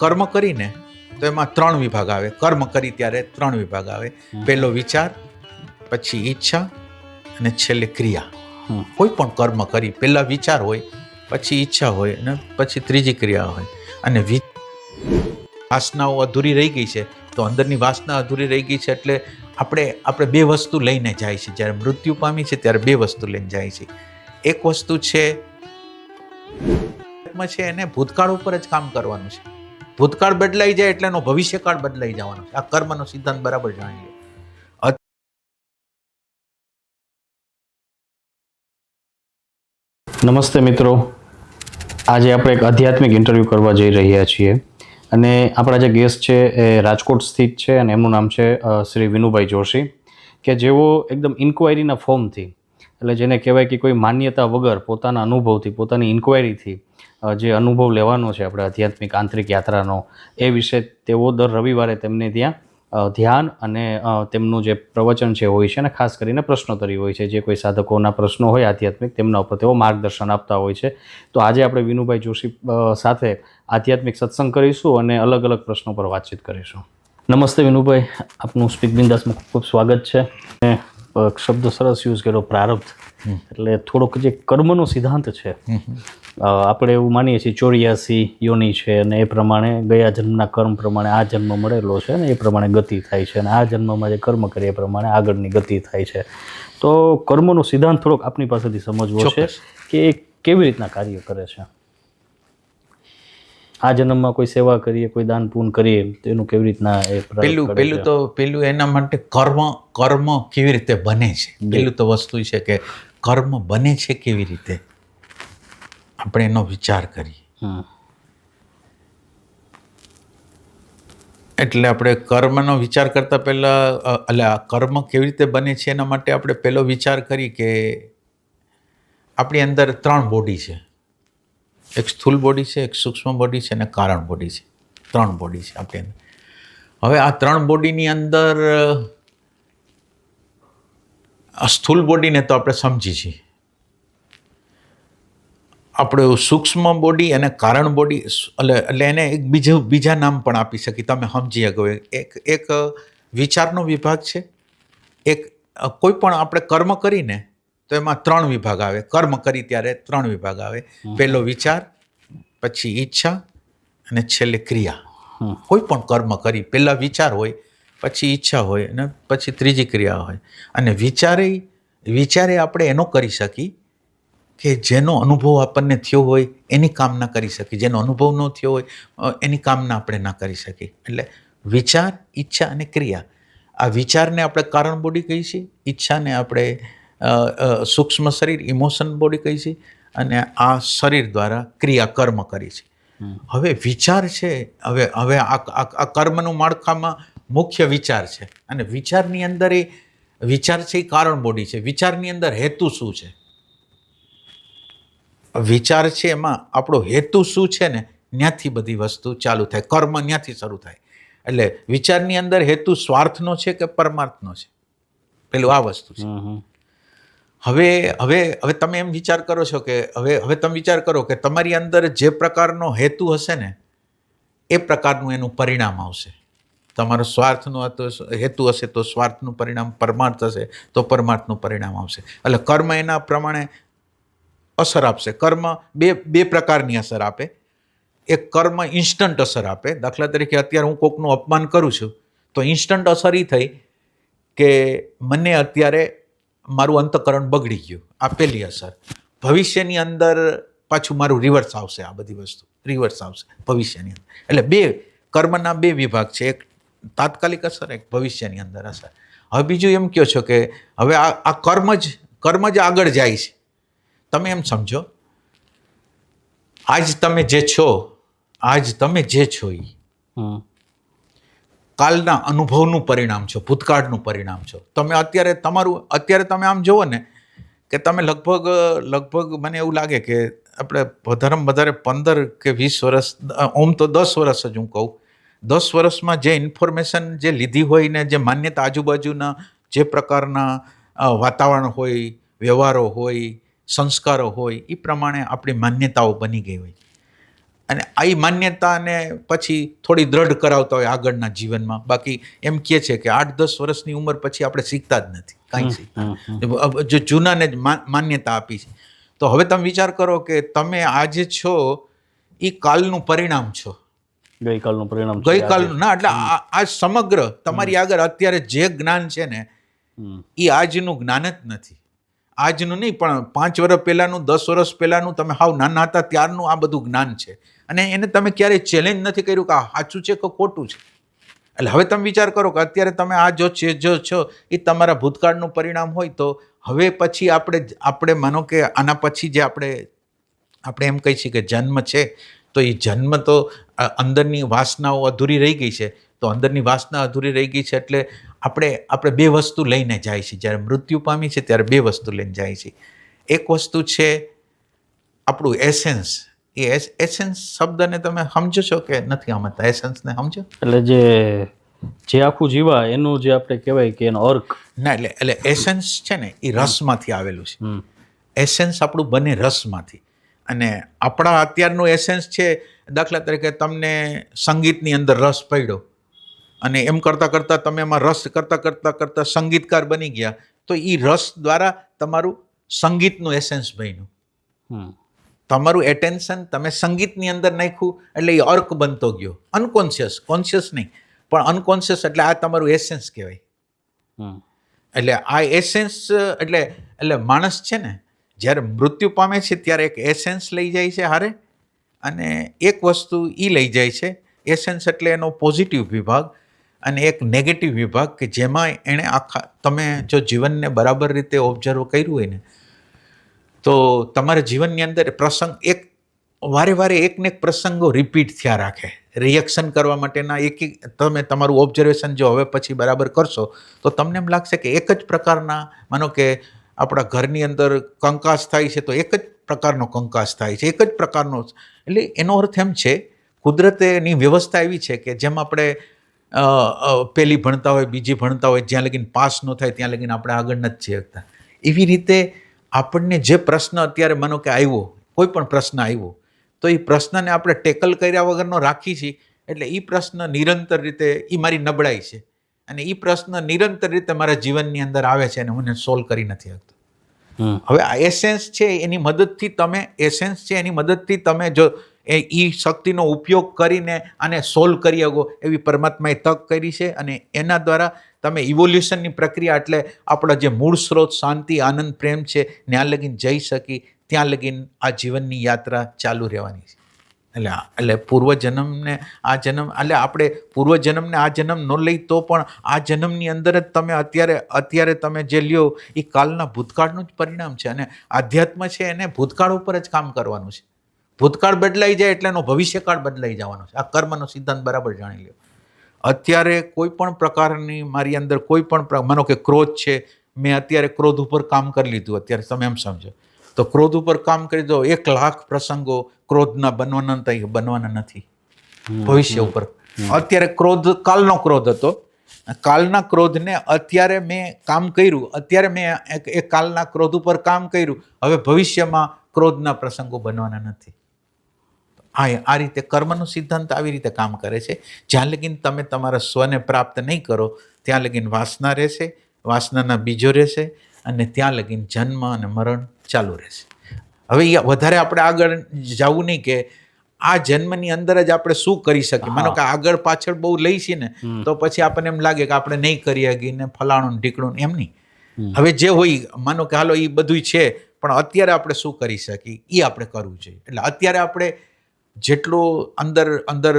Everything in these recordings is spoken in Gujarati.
કર્મ કરીને તો એમાં 3 વિભાગ આવે. કર્મ કરી ત્યારે 3 વિભાગ આવે. પહેલો વિચાર, પછી ઈચ્છા અને છેલ્લે ક્રિયા. કોઈ પણ કર્મ કરી પહેલા વિચાર હોય, પછી ઈચ્છા હોય અને પછી ત્રીજી ક્રિયા હોય. અને વાસનાઓ અધૂરી રહી ગઈ છે તો અંદરની વાસના અધૂરી રહી ગઈ છે એટલે આપણે બે વસ્તુ લઈને જાય છે. જ્યારે મૃત્યુ પામી છે ત્યારે બે વસ્તુ લઈને જાય છે. એક વસ્તુ છે એને ભૂતકાળ ઉપર જ કામ કરવાનું છે. ભૂતકાળ બદલાઈ જાય એટલે એનો ભવિષ્યકાળ બદલાઈ જવાનો છે. આ કર્મનો સિદ્ધાંત બરાબર જાણી લો. નમસ્તે મિત્રો, આજે આપણે એક આધ્યાત્મિક ઇન્ટરવ્યૂ કરવા જઈ રહ્યા છીએ અને આપણા જે ગેસ્ટ છે એ રાજકોટ સ્થિત છે અને એમનું નામ છે શ્રી વિનુભાઈ જોશી, કે જેઓ એકદમ ઇન્ક્વાયરીના ફોર્મથી, એટલે જેને કહેવાય કે કોઈ માન્યતા વગર પોતાના અનુભવથી, પોતાની ઇન્ક્વાયરીથી જે અનુભવ લેવાનો છે આપણે આધ્યાત્મિક આંતરિક યાત્રાનો, એ વિશે તેઓ દર રવિવારે તેમને ત્યાં ધ્યાન અને તેમનું જે પ્રવચન છે હોય છે અને ખાસ કરીને પ્રશ્નોત્તરી હોય છે. જે કોઈ સાધકોના પ્રશ્નો હોય આધ્યાત્મિક, તેમના ઉપર તેઓ માર્ગદર્શન આપતા હોય છે. તો આજે આપણે વિનુભાઈ જોશી સાથે આધ્યાત્મિક સત્સંગ કરીશું અને અલગ અલગ પ્રશ્નો પર વાતચીત કરીશું. નમસ્તે વિનુભાઈ, આપનું સ્પીક બિંદાસમાં ખૂબ ખૂબ સ્વાગત છે. શબ્દ સરસ યુઝ કર્યો, પ્રારબ્ધ. એટલે થોડોક જે કર્મનો સિદ્ધાંત છે, આપણે એવું માનીએ છીએ 84 યોની છે અને એ પ્રમાણે ગયા જન્મના કર્મ પ્રમાણે આ જન્મ મળેલો છે અને એ પ્રમાણે ગતિ થાય છે અને આ જન્મમાં જે કર્મ કરીએ એ પ્રમાણે આગળની ગતિ થાય છે. તો કર્મનો સિદ્ધાંત થોડોક આપની પાસેથી સમજવો છે કે એ કેવી રીતના કાર્ય કરે છે. આ જન્મમાં કોઈ સેવા કરીએ, કોઈ દાન પૂન કરીએ તો એનું કેવી રીતના એ પેલું એના માટે કર્મ કેવી રીતે બને છે. પેલું તો વસ્તુ છે કે કર્મ બને છે કેવી રીતે, આપણે એનો વિચાર કરીએ. એટલે આપણે કર્મનો વિચાર કરતા પહેલા આ કર્મ કેવી રીતે બને છે એના માટે આપણે પહેલો વિચાર કરી કે આપણી અંદર 3 બોડી છે. એક સ્થૂલ બોડી છે, એક સૂક્ષ્મ બોડી છે અને કારણ બોડી છે. 3 બોડી છે આપણી અંદર. હવે આ 3 બોડીની અંદર સ્થૂલ બોડીને તો આપણે સમજી છીએ. આપણે સૂક્ષ્મ બોડી અને કારણ બોડી એટલે એને એક બીજા નામ પણ આપી શકીએ, તમે સમજી શકો. એક વિચારનો વિભાગ છે. એક કોઈ પણ આપણે કર્મ કરીને તો એમાં 3 વિભાગ આવે. કર્મ કરી ત્યારે 3 વિભાગ આવે. પહેલો વિચાર, પછી ઈચ્છા અને છેલ્લે ક્રિયા. કોઈ પણ કર્મ કરી પહેલા વિચાર હોય, પછી ઈચ્છા હોય અને પછી ત્રીજી ક્રિયા હોય. અને વિચારે આપણે એનો કરી શકીએ કે જેનો અનુભવ આપણને થયો હોય એની કામના કરી શકીએ. જેનો અનુભવ ન થયો હોય એની કામના આપણે ના કરી શકીએ. એટલે વિચાર, ઈચ્છા અને ક્રિયા. આ વિચારને આપણે કારણ બોડી કહીએ છીએ, ઈચ્છાને આપણે સૂક્ષ્મ શરીર ઇમોશન બોડી કહીએ છીએ અને આ શરીર દ્વારા ક્રિયા કર્મ કરી છે. હવે વિચાર છે, હવે આ કર્મનું માળખામાં મુખ્ય વિચાર છે અને વિચારની અંદર વિચાર છે એ કારણ બોડી છે. વિચારની અંદર હેતુ શું છે, વિચાર છે એમાં આપણો હેતુ શું છે ને ત્યાંથી બધી વસ્તુ ચાલુ થાય. કર્મ ત્યાંથી શરૂ થાય. એટલે વિચારની અંદર હેતુ સ્વાર્થનો છે કે પરમાર્થનો છે, પેલું આ વસ્તુ છે. હવે તમે એમ વિચાર કરો છો કે હવે તમે વિચાર કરો કે તમારી અંદર જે પ્રકારનો હેતુ હશે ને એ પ્રકારનું એનું પરિણામ આવશે. તમારો સ્વાર્થનો હેતુ હશે તો સ્વાર્થનું પરિણામ, પરમાર્થ હશે તો પરમાર્થનું પરિણામ આવશે. એટલે કર્મ એના પ્રમાણે અસર આપશે. કર્મ બે પ્રકારની અસર આપે. એક કર્મ ઇન્સ્ટન્ટ અસર આપે. દાખલા તરીકે અત્યારે હું કોકનું અપમાન કરું છું તો ઇન્સ્ટન્ટ અસર એ થઈ કે મને અત્યારે મારું અંતઃકરણ બગડી ગયું. આ પહેલી અસર. ભવિષ્યની અંદર પાછું મારું રિવર્સ આવશે. આ બધી વસ્તુ રિવર્સ આવશે ભવિષ્યની અંદર. એટલે કર્મના 2 વિભાગ છે, એક તાત્કાલિક અસર, એક ભવિષ્યની અંદર અસર. હવે બીજું એમ કહો છો કે હવે આ કર્મ જ આગળ જાય છે. તમે એમ સમજો, આજ તમે જે છો એ કાલના અનુભવનું પરિણામ છો, ભૂતકાળનું પરિણામ છો. તમે અત્યારે તમે આમ જુઓ ને કે તમે લગભગ મને એવું લાગે કે આપણે વધારેમાં વધારે 15 કે 20 વર્ષ, ઓમ તો 10 વર્ષ જ હું કહું, 10 વર્ષમાં જે ઇન્ફોર્મેશન જે લીધી હોય ને જે માન્યતા આજુબાજુના જે પ્રકારના વાતાવરણ હોય, વ્યવહારો હોય, સંસ્કારો હોય એ પ્રમાણે આપણી માન્યતાઓ બની ગઈ હોય. અને આ માન્યતાને પછી થોડી દ્રઢ કરાવતા હોય આગળના જીવનમાં. બાકી એમ કહે છે કે 8-10 વર્ષની ઉંમર પછી આપણે શીખતા જ નથી, કાંઈ શીખતા. જો જૂનાને જ માન્યતા આપી છે. તો હવે તમે વિચાર કરો કે તમે આજે છો એ કાલનું પરિણામ છો. ગઈકાલનું પરિણામ ગઈકાલનું ના, એટલે આ સમગ્ર તમારી આગળ અત્યારે જે જ્ઞાન છે ને એ આજનું જ્ઞાન જ નથી. આજનું નહીં, પણ 5 વર્ષ પહેલાનું, 10 વર્ષ પહેલાનું, તમે હાવ નાના હતા ત્યારનું આ બધું જ્ઞાન છે. અને એને તમે ક્યારેય ચેલેન્જ નથી કર્યું કે આ સાચું છે કે ખોટું છે. એટલે હવે તમે વિચાર કરો કે અત્યારે તમે આ જો છો એ તમારા ભૂતકાળનું પરિણામ હોય, તો હવે પછી આપણે માનો કે આના પછી જે આપણે એમ કહી છીએ કે જન્મ છે, તો એ જન્મ તો અંદરની વાસનાઓ અધૂરી રહી ગઈ છે. તો અંદરની વાસના અધૂરી રહી ગઈ છે એટલે આપણે બે વસ્તુ લઈને જાય છે. જ્યારે મૃત્યુ પામી છે ત્યારે બે વસ્તુ લઈને જાય છે. એક વસ્તુ છે આપણું એસેન્સ. એ એસેન્સ શબ્દને તમે સમજો છો કે નથી સમજતા? એસેન્સને સમજો? એટલે જે આખું જીવા એનું જે આપણે કહેવાય કે એનો અર્ક. ના, એટલે એસેન્સ છે ને એ રસમાંથી આવેલું છે. એસેન્સ આપણું બને રસમાંથી. અને આપણા અત્યારનું એસેન્સ છે, દાખલા તરીકે તમને સંગીતની અંદર રસ પડ્યો અને એમ કરતાં કરતાં તમે એમાં રસ કરતાં સંગીતકાર બની ગયા, તો એ રસ દ્વારા તમારું સંગીતનું એસેન્સ બન્યું. તમારું એટેન્શન તમે સંગીતની અંદર નાખ્યું એટલે એ અર્ક બનતો ગયો. અનકોન્શિયસ, કોન્શિયસ નહીં, પણ અનકોન્શિયસ. એટલે આ તમારું એસેન્સ કહેવાય. એટલે આ એસેન્સ એટલે માણસ છે ને જ્યારે મૃત્યુ પામે છે ત્યારે એક એસેન્સ લઈ જાય છે હારે, અને એક વસ્તુ એ લઈ જાય છે. એસેન્સ એટલે એનો પોઝિટિવ વિભાગ અને એક નેગેટિવ વિભાગ, કે જેમાં એણે તમે જો જીવનને બરાબર રીતે ઓબ્ઝર્વ કર્યું હોય ને, તો તમારા જીવનની અંદર પ્રસંગ વારે વારે એકને એક પ્રસંગો રિપીટ થયા રાખે. રિએક્શન કરવા માટેના તમે તમારું ઓબ્ઝર્વેશન જો હવે પછી બરાબર કરશો તો તમને એમ લાગશે કે એક જ પ્રકારના, માનો કે આપણા ઘરની અંદર કંકાસ થાય છે તો એક જ પ્રકારનો કંકાસ થાય છે, એક જ પ્રકારનો. એટલે એનો અર્થ એમ છે, કુદરતની વ્યવસ્થા એવી છે કે જેમ આપણે પહેલી ભણતા હોય, બીજી ભણતા હોય, જ્યાં લગીને પાસ ન થાય ત્યાં લગીને આપણે આગળ નથી જઈ શકતા. એવી રીતે આપણને જે પ્રશ્ન અત્યારે માનો કે આવ્યો, કોઈ પણ પ્રશ્ન આવ્યો, તો એ પ્રશ્નને આપણે ટેકલ કર્યા વગરનો રાખી છીએ. એટલે એ પ્રશ્ન નિરંતર રીતે એ મારી નબળાઈ છે, અને એ પ્રશ્ન નિરંતર રીતે મારા જીવનની અંદર આવે છે અને હું એને સોલ્વ કરી નથી શકતો. હવે આ એસેન્સ છે એની મદદથી તમે જો એ શક્તિનો ઉપયોગ કરીને આને સોલ્વ કરી શકો એવી પરમાત્માએ તક કરી છે. અને એના દ્વારા તમે ઇવોલ્યુશનની પ્રક્રિયા, એટલે આપણા જે મૂળ સ્ત્રોત શાંતિ, આનંદ, પ્રેમ છે ત્યાં લગીને જઈ શકી, ત્યાં લગીને આ જીવનની યાત્રા ચાલુ રહેવાની છે. એટલે પૂર્વજન્મને આ જન્મ, એટલે આપણે પૂર્વજન્મને આ જન્મ ન લઈ તો પણ આ જન્મની અંદર જ તમે અત્યારે તમે જે લ્યો એ કાલના ભૂતકાળનું જ પરિણામ છે. અને આધ્યાત્મ છે એને ભૂતકાળ ઉપર જ કામ કરવાનું છે. ભૂતકાળ બદલાઈ જાય એટલે એનો ભવિષ્યકાળ બદલાઈ જવાનો છે. આ કર્મનો સિદ્ધાંત બરાબર જાણી લ્યો. અત્યારે કોઈ પણ પ્રકારની મારી અંદર કોઈ પણ, માનો કે ક્રોધ છે, મેં અત્યારે ક્રોધ ઉપર કામ કરી લીધું. અત્યારે તમે એમ સમજો તો ક્રોધ ઉપર કામ કરી દો, 1,00,000 પ્રસંગો ક્રોધના બનવાના નથી ભવિષ્ય ઉપર. અત્યારે ક્રોધ કાલનો ક્રોધ હતો, કાલના ક્રોધને અત્યારે મેં કામ કર્યું, અત્યારે મેં એક કાલના ક્રોધ ઉપર કામ કર્યું, હવે ભવિષ્યમાં ક્રોધના પ્રસંગો બનવાના નથી. આ રીતે કર્મનો સિદ્ધાંત આવી રીતે કામ કરે છે. જ્યાં લગીન તમે તમારા સ્વને પ્રાપ્ત નહીં કરો ત્યાં લગીન વાસના રહેશે, વાસનાના બીજો રહેશે, અને ત્યાં લગીન જન્મ અને મરણ ચાલુ રહેશે. હવે વધારે આપણે આગળ જવું નહીં કે આ જન્મની અંદર જ આપણે શું કરી શકીએ. માનો કે આગળ પાછળ બહુ લઈ છીએ ને તો પછી આપણને એમ લાગે કે આપણે નહીં કરી શકીએ ને ફલાણું ઢીકણું, એમ નહીં. હવે જે હોય, માનો કે હાલો એ બધું છે, પણ અત્યારે આપણે શું કરી શકીએ એ આપણે કરવું જોઈએ. એટલે અત્યારે આપણે જેટલો અંદર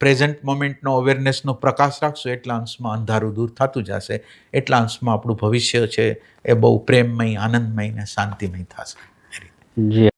પ્રેઝન્ટ મોમેન્ટનો અવેરનેસનો પ્રકાશ રાખશો એટલા અંશમાં અંધારું દૂર થતું જશે, એટલા અંશમાં આપણું ભવિષ્ય છે એ બહુ પ્રેમમય, આનંદમય ને શાંતિમય થશે. જી.